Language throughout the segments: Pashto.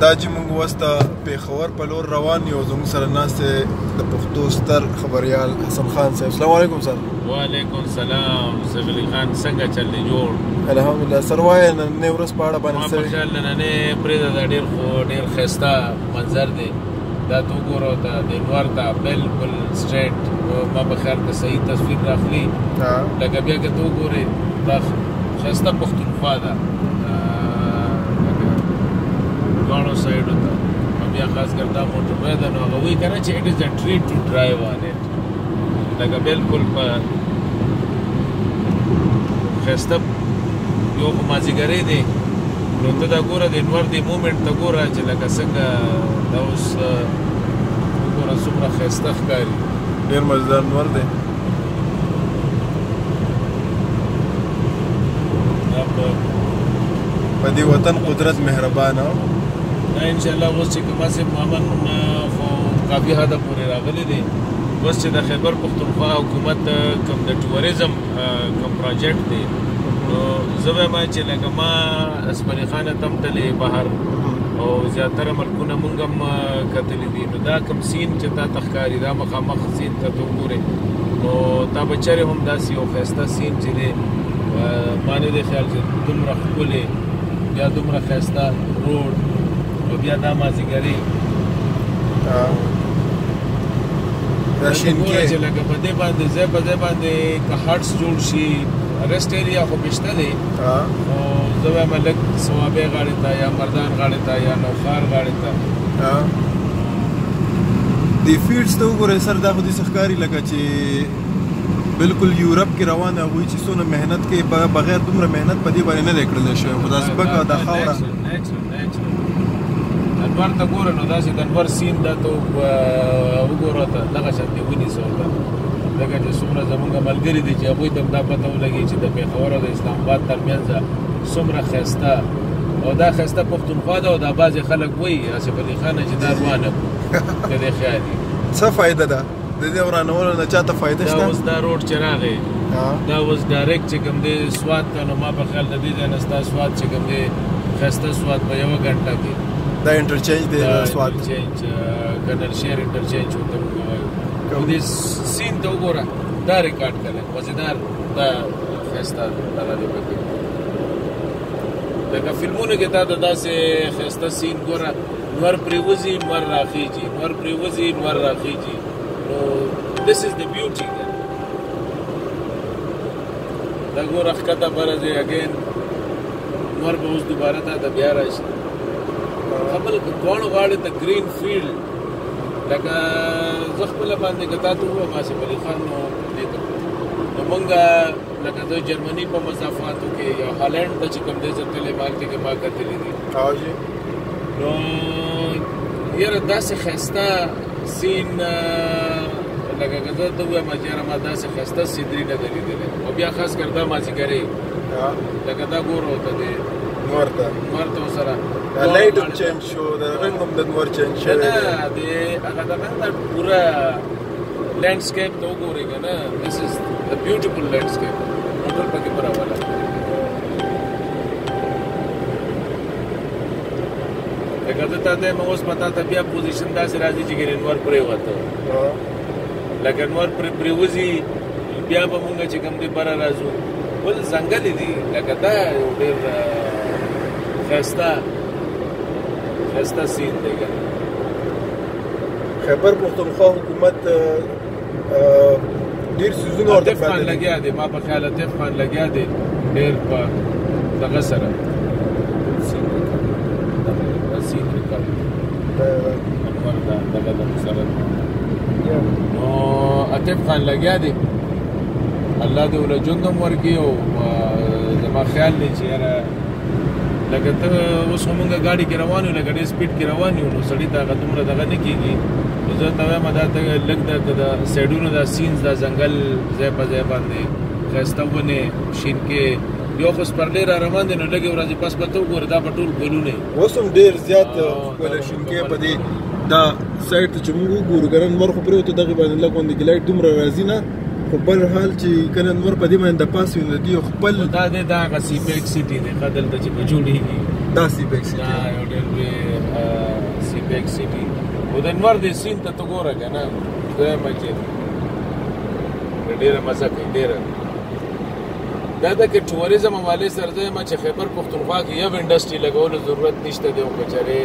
دا چې موږ اوس د پېښور په لور روان یو زموږ سره ناست دی د پښتو ستر خبریال حسن خان صاحب. السلام علیکم سر. وعلیکم السلام سغلی خان، څنګه چل دی جوړ؟ الحمدلله. سر وایه نننۍ ورځ په اړه باندې ما په خیال نننۍ پرېږده دا ډېر ښایسته منظر دی. دا ته وګوره د انور ته بلکل سټریټ ما په خیال که صحیح تصویر راخلي لکه بیا که ته وګورې دا ښایسته پښتونخوا ده دواړو سایډو ته. او بیا خاص کر دا موټر وی ده نو هغه وایي که نه چې اټ از ا ټریټ ټو ډرایو آن اټ. لکه بلکل په ښایسته یو خو مازدیګری دی نو ته دا ګوره د انور دی مومنټ ته ګوره چې لکه څنګه دا اوس وګوره څومره ښایسته ښکاري. ډېر مزدار انور دی. دا په دې وطن قدرت مهربانه دا انشاءالله اوس چې کوم هسې امن خو کافي حده پورې راغلی دی. اوس چې د خیبر پښتونخوا حکومت کوم د ټوریزم کوم پروجیکټ دی نو زه به وایم چې لکه ما اسمري خانه ته هم تللی بهر او زیاتره ملکونه مونږ هم کتلي دي. نو دا کوم سین چې تا ته ښکاري دا مخامخ سین ته ته وګورې نو تا به چرې هم داسې یو ښایسته سین چې دی ما نه دی خیال چې دومره ښکلې بیا دومره ښایسته روډ او بیا دا مازدیګري دا شینکۍ چې لکه په دې باندې ځای په ځای باندې که هټس جوړ شي رسټ ایریا خو بشته دی او زه وایم لږ صوابۍ غاړې ته یا مردان غاړې ته یا نوښار غاړې ته د فیلډس ته وګورئ سر دا خو داسې ښکاري لکه چې بلکل یورپ کې روان هغوی چې څونه محنت کوي بغیر دومره محنت په دې باندې نه دی کړلی شوی خو دا ځمکه دا خاوره انور ته ګوره نو داسې د انور سین دا ته وګوره ته دغه شانتې ونیسه ورته ځکه چې څومره زمونږ ملګري دي چې هغوی ته هم دا پته ولګي چې د پېښور او د اسلام آباد ترمنځ څومره ښایسته او دا ښایسته پښتونخوا ده او دا بعضې خلک وایي آصف علي خانه چې دا روانه کړو که دې خیال وي څه فایده ده د دې ورانولو نه چاته فایده شته؟ دا اوس دا روډ چې راغی دا اوس ډایرکټ چې کوم دی سوات ته نو ما په خیال د دې ځای نه ستا سوات چې کوم دی ښایسته سوات په یوه ګنټه کې دا انټرچینج دی سوات انټرچینج ګنر شیر انټرچینج ورته موږ وایو. او دې سین ته وګوره دا ریکارډ کړی مزیدار دا ښایسته دغه دی پکې لکه فلمونو کې تا ته داسې ښایسته سین ګوره نور پرېوځي نور راخیږي نور پرېوځي نور راخیږي نو this is the beauty دا ګوره ښکته بره دی اګین نور به اوس دوباره تا ته بیا راشي خپل دواړو غاړې ته ګرین فیلډ لکه زه خپله باندې که تا ته ووایم آصف علي خان نو مونږ لکه د جرمني په مسافاتو کې یا هالینډ ته چې کوم دی زه تللی مالټې کې ما کتلي دي نو یاره داسې ښایسته سین لکه که زه ته ووایم چې یاره ما داسې ښایسته سینري نه ده لیدلې او بیا خاص کر دا مازدیګرۍ لکه دا ګوره ورته دی نور ته ورسره لایټ هم چینج شو د رنګ هم د نور چینج شوی نه د هغه د رنګ دا پوره لینډسکیپ ته وګورئ که نه دس از د بیوټیفل لینډسکیپ موټر پکې برابره لکه زه تا ته یم اوس به تا ته بیا پوزیشن داسې راځي چې ګینې انور پرېوته لکه انور پرېوځي بیا به مونږ چې کوم دی بره راځو ول ځنګلې دي لکه دا یو ډېر ښایسته سین دی که خیبر پښتونخوا حکومت ډېر څیزونه ورته عاطف خان لګیا دی ما په خیال عاطف خان لګیا دی ډېر په دغه سره سین ریکارډ انور دغه د سره نو عاطف خان لګیا دی الله دې ول ژوند هم ورکړي او زما خیال دی چې یاره لکه ته اوس خو مونږ ګاډي کې روان یو لکه ډېر سپیډ کې روان یو نو سړي ته هغه دومره دغه نه کېږي نو زه ته وایم دا ته لږ د سایډونو دا سینز دا ځنګل ځای په ځای باندې ښایسته ونې شینکۍ یو خو سپرلی را روان دی نو لږې ورځې پس به ته وګورې دا به ټول ګلونه اوس هم ډېر زیات ښکلی شینکۍ په دې دا سایډ ته چې موږ وګورو که نه نور خو پرېوته دغې باندې لږ غوندې ګلایټ دومره راځي نه خو بل حال چې کله نور په دې باندې د پاس وي نو دوی خپل دا دی دا هغه سی پیک سیټي دی ښه دلته چې به جوړېږي دا سی پیک سیټي دا یو ډېر لوی بیگ سیټي خو د انور دې سیند ته ته ګوره که نه دویمه چې ډېره مزه کوي ډېره دا ده که ټوریزم حوالې سره دویمه چې خیبر پښتونخوا کې یو انډسټري لګولو ضرورت نشته دی او که چېرې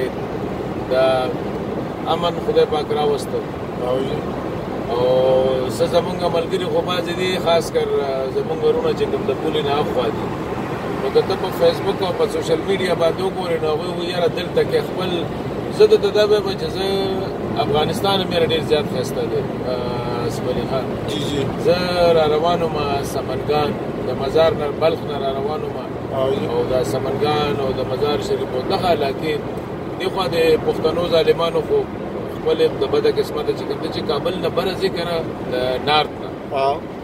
دا امن خدای پاک راوسته او څه زمونږ ملګري خو بعضې دي خاص کر زمونږ ورونه چې کوم د پولې نه اخوا دي نو که ته په فیسبوک او په سوشل میډیا باندې وګورې نو هغوی وایي یاره دلته کې خپل زه درته دا وایم چې زه افغانستان مې ډېر زیات ښایسته دی اسمعلي خان زه را روان وم سمنګان د مزار نه بلخ نه را روان وم او د سمنګان او د مزار شریف او دغه علاقې دې خوا د پښتنو ظالمانو خو خپل د بده قسمته چې کوم دی چې کابل نه بره ځي که نه د نارت نه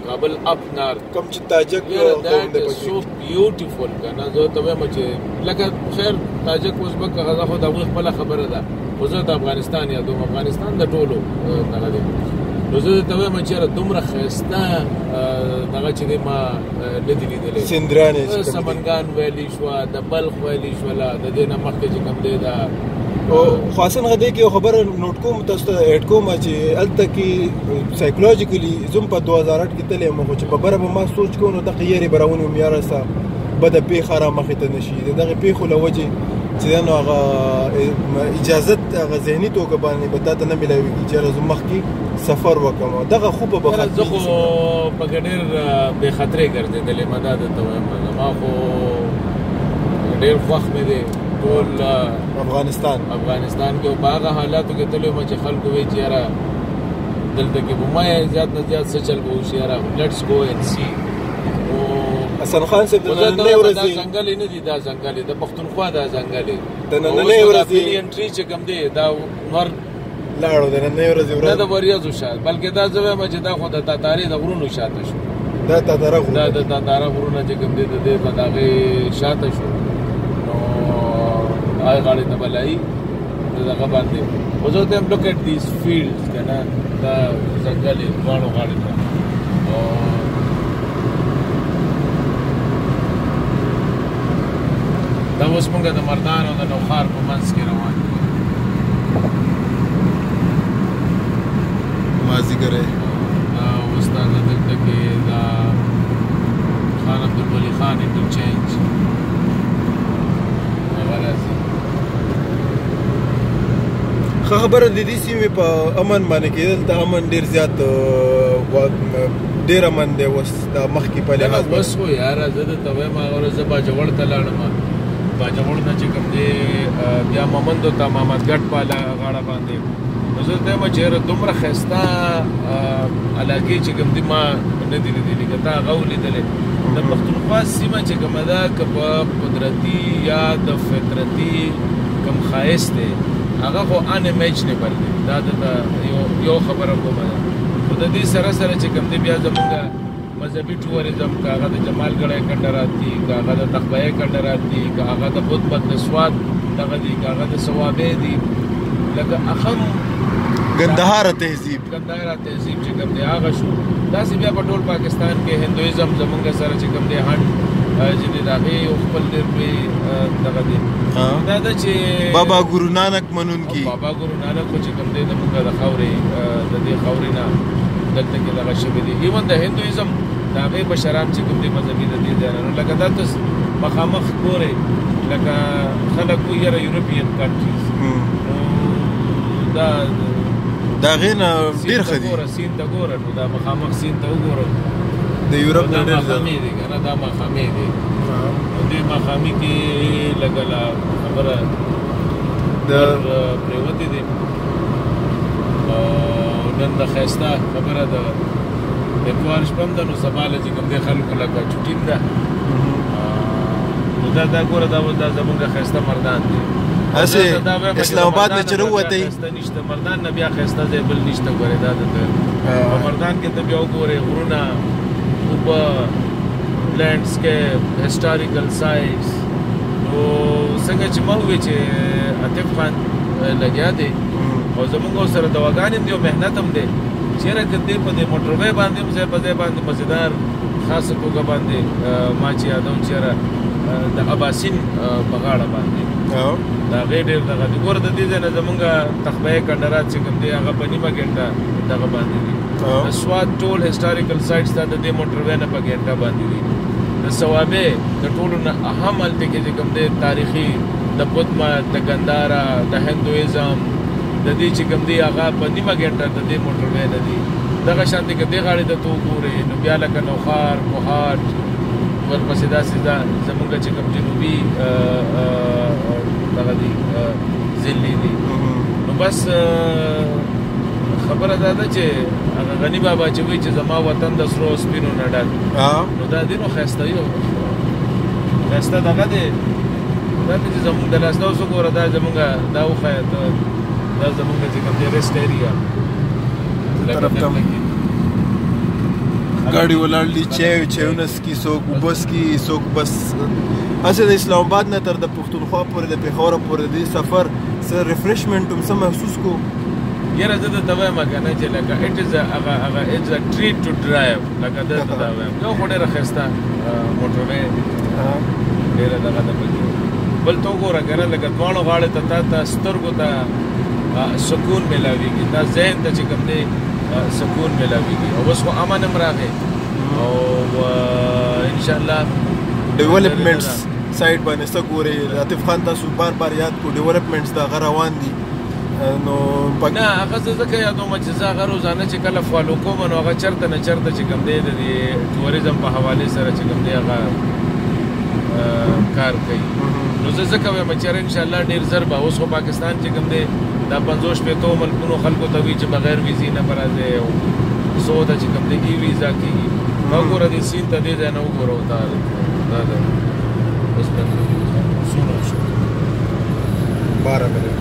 کابل اپ نارت کوم چې تاجک دیٹ از سو بیوټیفول که نه زه ته وایم چې لکه خیر تاجک ازبک هغه خو د هغوی خپله خبره ده خو زه د افغانستان یادوم افغانستان د ټولو دغه دی نو زه درته وایم چې یاره دومره ښایسته دغه چې دی ما نه دي لیدلی سندرانې سمنګان ویلي شوه د بلخ ویلي شوله د دې نه مخکې چې کوم دی دا خو حسن غدې کې یو خبره نوټ کوم تاسو ته اډ کوم چې هلته کې سایکولوژیکلي زم په 2008 کې تللی یم خو چې په بره به ما سوچ کوم نو دغه یېرې به راونیوم یاره ستا بده پیښه را مخې ته نه شي د دغې پیښو له وجې چې دا نو هغه اجازت هغه ذهني توګه باندې به تا ته نه میلاوېږي چې یاره زه مخکې سفر وکړم دغه خو به زه خو پکې ډېر بې خطرې ګرځېدلی یم دا درته وایم زما خو ډېر خوښ مې دی ټول افغانستان کې په هغه حالاتو کې تللی یم چې خلکو وایي چې یاره دلته کې به ما زیات نه زیات څه چل به وشي یاره لیټس گو اینډ سی حسن خان صاحب د نننۍ ورځې دا ځنګل نه دي دا ځنګل د پښتونخوا دا ځنګل د نننۍ ورځې انټري چې کوم دی دا نور لاړو د نننۍ ورځې نه د وریځو شاته بلکې دا زه وایم چې دا خو د تاتارې د غرونو شاته شو دا تاتاره غرونه دا د تاتاره غرونه چې کوم دی د دې په دغې شاته شو نو هغې غاړې ته به لایي د دغه باندې خو زه ورته یم لوک ایټ دیز فیلډز که نه دا ځنګل یې دواړو غاړې ته دا اوس مونږ د مردان او د نوخار په منځ کې روان یو مازدیګری دا اوس دا دلته کې دا خان عبدالولي خان انټرچینج هغه راځي ښه خبره د دې سیمې په امن باندې کېدل د امن ډېر زیات ډېر امن دی اوس دا مخکې په لحاظ بس خو یاره زه درته وایم هغه ورځ زه باجوړ ته لاړم باجوړ نه چې کوم دی بیا مومندو ته محمدګټ په غاړه باندې نو زه ته وایم چې یاره دومره ښایسته علاقې چې کوم دی ما نه دي لیدلي که تا هغه ولیدلې د پښتونخوا سیمه چې کومه ده که په قدرتي یا د فطرتي کوم ښایست دی هغه خو انیمیجنیبل دی دا دته یو خبره کومه ده خو د دې سره سره چې کوم دی بیا زمونږ مذهبي ټوریزم که هغه د جمالګړی کنډرات دي که هغه د تخبیه کنډرات دي که هغه د بت د سواد دغه دي که هغه د ثوابې دي لکه اخم ګندهاره تهذیب چې کوم دی هغه شو داسې بیا په ټول پاکستان کې هندویزم زمونږ سره چې کوم دی هنډ چې د هغې یو خپل ډېر لوی دغه دی دا ده چې بابا ګورو نانک منونکي بابا ګورو نانک خو چې کوم دی زمونږ د خاورې د دې خاورې نه دلته کې دغه شوي دي ایون د هندویزم د هغې بشران چې کوم دی مذهبي د دې ځای نه لکه دا تاسو مخامخ ګورئ لکه خلک وایي یاره یورپین کنټریز دا د هغې نه ډېر ښه دي سیند ته ګوره نو دا مخامخ سیند ته وګوره د یورپ نه ډېر ماښامي دی که نه دا ماښامي دی نو دې ماښامي کې لږه خبره پرېوتې دی نن د ښایسته خبره ده اتوار شپه هم ده نو سبا له چې کوم دی خلکو لکه چوټي هم ده نو دا ګوره دا زمونږ ښایسته مردان دی هسې اسلام آباد نه چې راووتی نشته مردان نه بیا ښایسته ځای بل نشته ګورې دا ده په مردان کې ته بیا وګورې غرونه اوبه لینډسکیپ هسټاریکل سایټس نو څنګه چې ما وویل چې عطیف خان لګیا دی او زمونږ سره دواګانې هم دی او محنت هم دی چېرې که دی په دې موټروی باندې هم ځای په ځای باندې مزیدار خاصه توګه باندې ما چې یادوم چېرې د اباسین په غاړه باندې دا هغې ډېر دغه دي. ګوره د دې ځای نه زمونږ تخبه کندرات چې کوم دی هغه په نیمه ګنټه دغه باندې دي. د سوات ټول هسټاریکل سایټس ته د دې موټروی نه په ګنټه باندې دي. د صوابۍ د ټولو نه اهم هلته کې چې کوم دی تاریخي د بدھ مت، د ګندهارا، د هندویزم د دې چې کوم دی هغه په نیمه ګنټه د دې موټروی نه دي. دغه شانتې که دې غاړې ته ته وګورې نو بیا لکه نوخار، کوهاټ، ورپسې داسې ده زمونږ چې کوم جنوبي دغه دي ضلعې دي. نو بس خبره دا ده چې هغه غني بابا چې وایي چې زما وطن د سرو سپینو نه ډک، نو دا دی نو ښایسته یو ښایسته دغه دی. دا دی چې زمونږ د لاس دا اوس وګوره دا زمونږ دا وښیه ته دا زمونږ چې کوم دی ریسټ ایریا ګاډي ولاړ دي، چایونه څکي، څوک اوبه څکي، څوک بس هسې د اسلام آباد نه تر د پښتونخوا پورې د پېښوره پورې د سفر څه ریفریشمنټ هم څه محسوس کو؟ یاره زه درته وایم که نه چې لکه اټ از هغه اټز ا ټریټ ټو ډرایو، لکه ده ته دا وایم. یو خو ډېره ښایسته موټروی ډېره دغه ده پکې. بل ته وګوره که نه لکه دواړو غاړې ته تا ته سترګو ته سکون میلاویږي، دا ذهن ته چې کوم دی سکون میلاویږي. او اوس خو امن هم راغی او انشاءالله ډیولپمنټس سایډ باندې څه ګورې؟ عاطف خان تاسو بار بار یاد کو ډیولپمنټس د هغه روان دي نو نه هغه زه ځکه یادوم چې زه هغه روزانه چې کله فالو کوم نو هغه چېرته نه چېرته چې کوم دی د ټوریزم په حوالې سره چې کوم دی هغه کار کوي. نو زه ځکه وایم چې انشاءالله ډېر ژر به اوس خو پاکستان چې کوم دی دا 50-50 ملکونو خلکو ته وي چې بغیر ویزې نه به راځي او څو ته چې کوم دی ای ویزا کېږي. وګوره دې سیند ته دې ځای نه وګوره دا ده اوس څومره شو 12 منټ